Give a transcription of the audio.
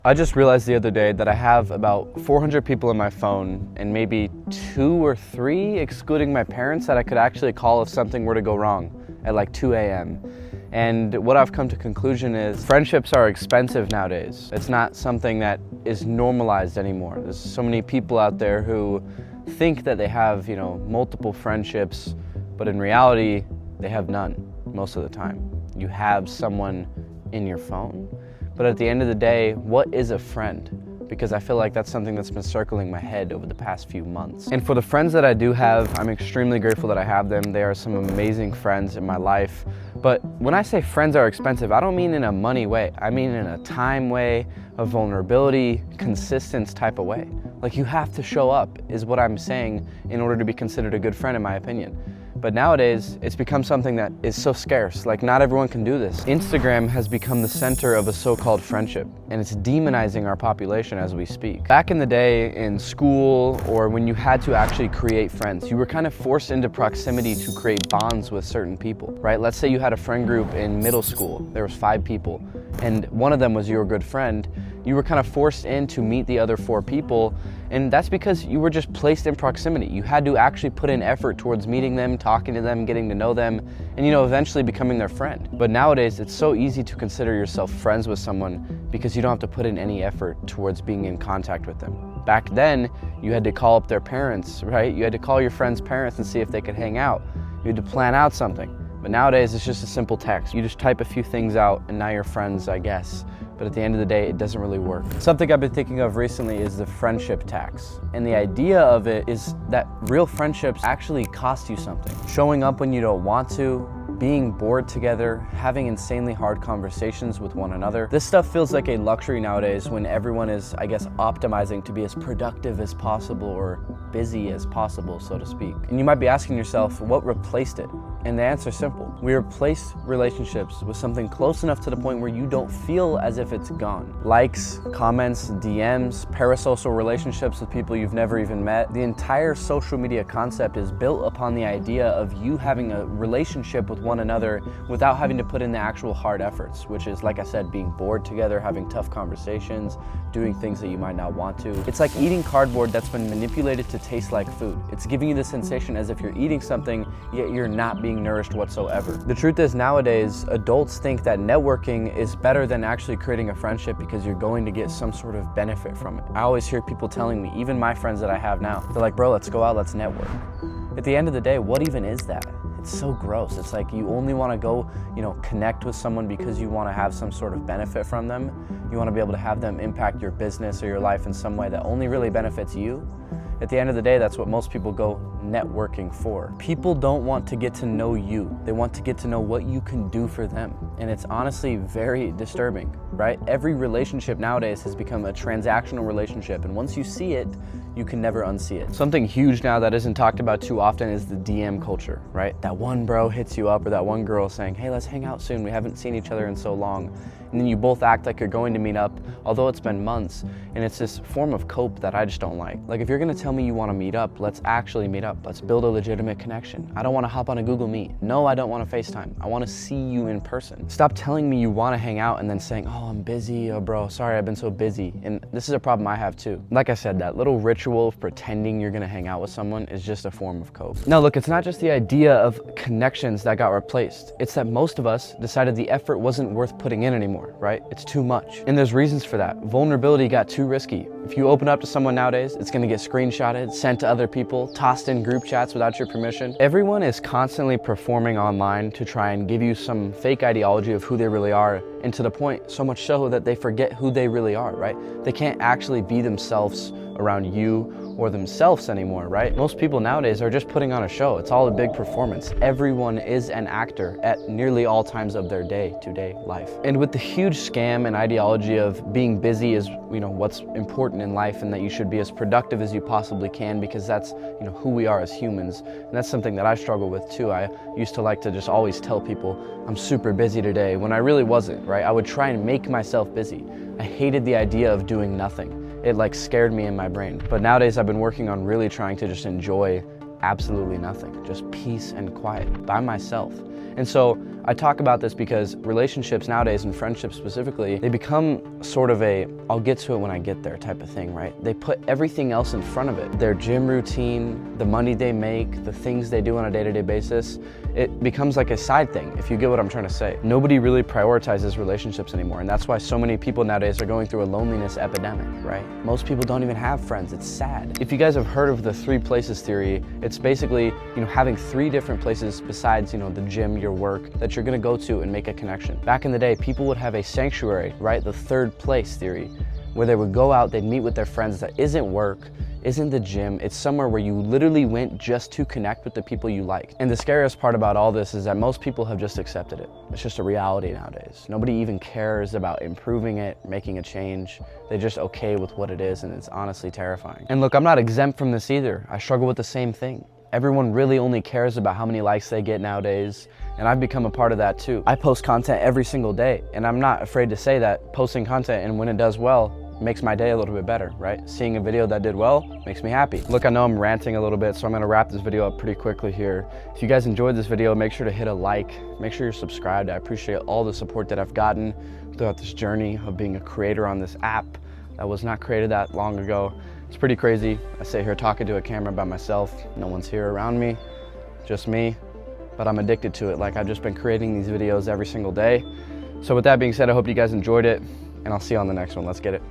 I just realized the other day that I have about 400 people in my phone and maybe 2 or 3, excluding my parents, that I could actually call if something were to go wrong at like 2 a.m. And what I've come to conclusion is friendships are expensive nowadays. It's not something that is normalized anymore. There's so many people out there who think that they have, multiple friendships, but in reality, they have none most of the time. You have someone in your phone, but at the end of the day, what is a friend? Because I feel like that's something that's been circling my head over the past few months. And for the friends that I do have, I'm extremely grateful that I have them. They are some amazing friends in my life. But when I say friends are expensive, I don't mean in a money way. I mean in a time way, a vulnerability, consistence type of way. Like, you have to show up is what I'm saying in order to be considered a good friend, in my opinion. But nowadays, it's become something that is so scarce. Like, not everyone can do this. Instagram has become the center of a so-called friendship, and it's demonizing our population as we speak. Back in the day in school, or when you had to actually create friends, you were kind of forced into proximity to create bonds with certain people, right? Let's say you had a friend group in middle school. There was 5 people, and one of them was your good friend. You were kind of forced in to meet the other 4 people, and that's because you were just placed in proximity. You had to actually put in effort towards meeting them, talking to them, getting to know them, and eventually becoming their friend. But nowadays, it's so easy to consider yourself friends with someone because you don't have to put in any effort towards being in contact with them. Back then, you had to call up their parents, right? You had to call your friend's parents and see if they could hang out. You had to plan out something. But nowadays, it's just a simple text. You just type a few things out and now you're friends, I guess. But at the end of the day, it doesn't really work. Something I've been thinking of recently is the friendship tax. And the idea of it is that real friendships actually cost you something. Showing up when you don't want to, being bored together, having insanely hard conversations with one another. This stuff feels like a luxury nowadays when everyone is, I guess, optimizing to be as productive as possible or busy as possible, so to speak. And you might be asking yourself, what replaced it? And the answer is simple. We replaced relationships with something close enough to the point where you don't feel as if it's gone. Likes, comments, DMs, parasocial relationships with people you've never even met. The entire social media concept is built upon the idea of you having a relationship with one another without having to put in the actual hard efforts, which is, like I said, being bored together, having tough conversations, doing things that you might not want to. It's like eating cardboard that's been manipulated to taste like food. It's giving you the sensation as if you're eating something, yet you're not being nourished whatsoever. The truth is, nowadays, adults think that networking is better than actually creating a friendship because you're going to get some sort of benefit from it. I always hear people telling me, even my friends that I have now, they're like, bro, let's go out, let's network. At the end of the day, what even is that? It's so gross. It's like you only want to go, connect with someone because you want to have some sort of benefit from them. You want to be able to have them impact your business or your life in some way that only really benefits you. At the end of the day, that's what most people go networking for. People don't want to get to know you. They want to get to know what you can do for them. And it's honestly very disturbing, right? Every relationship nowadays has become a transactional relationship. And once you see it, you can never unsee it. Something huge now that isn't talked about too often is the DM culture, right? That one bro hits you up, or that one girl saying, hey, let's hang out soon. We haven't seen each other in so long. And then you both act like you're going to meet up, although it's been months. And it's this form of cope that I just don't like. Like, if you're gonna tell me you wanna meet up, let's actually meet up. Let's build a legitimate connection. I don't wanna hop on a Google Meet. No, I don't wanna FaceTime. I wanna see you in person. Stop telling me you wanna hang out and then saying, oh, I'm busy. Oh, bro, sorry, I've been so busy. And this is a problem I have too. Like I said, that little ritual of pretending you're gonna hang out with someone is just a form of cope. Now, look, it's not just the idea of connections that got replaced. It's that most of us decided the effort wasn't worth putting in anymore, right? It's too much. And there's reasons for that. Vulnerability got too risky. If you open up to someone nowadays, it's gonna get screenshotted, sent to other people, tossed in group chats without your permission. Everyone is constantly performing online to try and give you some fake ideology of who they really are, and to the point, so much so that they forget who they really are, right? They can't actually be themselves around you or themselves anymore, right? Most people nowadays are just putting on a show. It's all a big performance. Everyone is an actor at nearly all times of their day-to-day life. And with the huge scam and ideology of being busy is, what's important in life, and that you should be as productive as you possibly can because that's, who we are as humans. And that's something that I struggle with too. I used to like to just always tell people I'm super busy today when I really wasn't, right? I would try and make myself busy. I hated the idea of doing nothing. It scared me in my brain. But nowadays I've been working on really trying to just enjoy absolutely nothing, just peace and quiet by myself. And so I talk about this because relationships nowadays, and friendships specifically, they become sort of a I'll get to it when I get there type of thing, right? They put everything else in front of it. Their gym routine, the money they make, the things they do on a day-to-day basis, it becomes like a side thing, if you get what I'm trying to say. Nobody really prioritizes relationships anymore, and that's why so many people nowadays are going through a loneliness epidemic, right? Most people don't even have friends. It's sad. If you guys have heard of the 3 places theory, it's basically, having 3 different places besides, the gym, your work, that you're gonna go to and make a connection. Back in the day, people would have a sanctuary, right? The 3rd place theory, where they would go out, they'd meet with their friends that isn't work, isn't the gym, it's somewhere where you literally went just to connect with the people you like. And the scariest part about all this is that most people have just accepted it. It's just a reality nowadays. Nobody even cares about improving it, making a change. They're just okay with what it is, and it's honestly terrifying. And look, I'm not exempt from this either. I struggle with the same thing. Everyone really only cares about how many likes they get nowadays, and I've become a part of that too. I post content every single day, and I'm not afraid to say that posting content, and when it does well, makes my day a little bit better, right? Seeing a video that did well makes me happy. Look, I know I'm ranting a little bit, so I'm gonna wrap this video up pretty quickly here. If you guys enjoyed this video, make sure to hit a like, make sure you're subscribed. I appreciate all the support that I've gotten throughout this journey of being a creator on this app that was not created that long ago. It's pretty crazy. I sit here talking to a camera by myself. No one's here around me, just me, but I'm addicted to it. Like, I've just been creating these videos every single day. So with that being said, I hope you guys enjoyed it, and I'll see you on the next one. Let's get it.